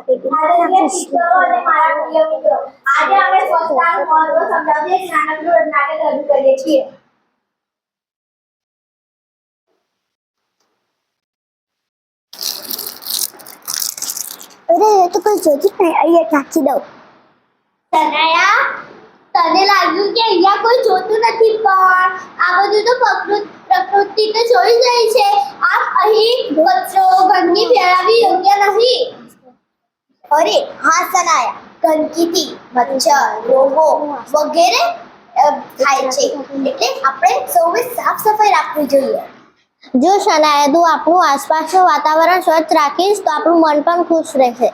આદરણીય શિક્ષકો અને મારા પ્રિય મિત્રો, આજે આપણે સ્વચ્છતાનું મહત્વ સમજાવતી એક નાનકડું નાટક રજૂ કરીએ છીએ. અરે તો કોઈ જોતું નહીં, અહીંયા નાખી દઉં. સનાયા, તને લાગ્યું કે અહીંયા કોઈ જોતું નથી, પણ આ બધું તો પ્રકૃતિ તો જોઈ રહી છે. આ અહીં કચરો ગંદકી ફેલાવવી યોગ્ય નથી. અરે હા સનાયા, ગંદકીથી મચ્છર, રોગો વગેરે થાય છે, એટલે આપણે સૌએ સાફ સફાઈ રાખવી જોઈએ. જો સનાયા, તું આપણું આસપાસનું વાતાવરણ સ્વચ્છ રાખીશ તો આપણું મન પણ ખુશ રહેશે.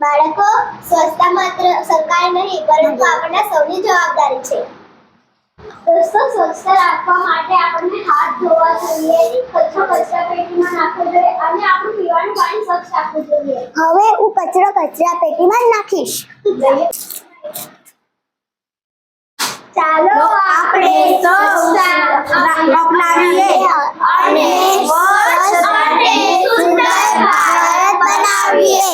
બાળકો, સ્વચ્છતા માત્ર સરકારની નહીં પરંતુ આપણા સૌની જવાબદારી છે. દોસ્તો, સ્વચ્છતા રાખવા માટે આપણને હાથ ધોવા જોઈએ, કચરો કચરાપેટીમાં નાખવો જોઈએ અને આપણું પીવાનું પાણી સ્વચ્છ રાખવું જોઈએ. હવે હું કચરો કચરાપેટીમાં જ નાખીશ. ચાલો આપણે સ્વચ્છતા અપનાવીએ અને સ્વચ્છ અને સુંદર ભારત બનાવીએ.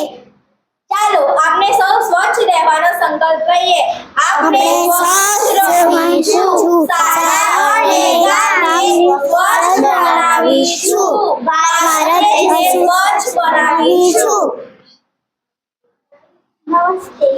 ચાલો આપણે સૌ સ્વચ્છ રહેવાનો સંકલ્પ લઈએ. આપણે સ્વચ્છ રહીશું, શાળા અને ગામને સ્વચ્છ બનાવીશું, ભારતને સ્વચ્છ બનાવીશું. નમસ્તે.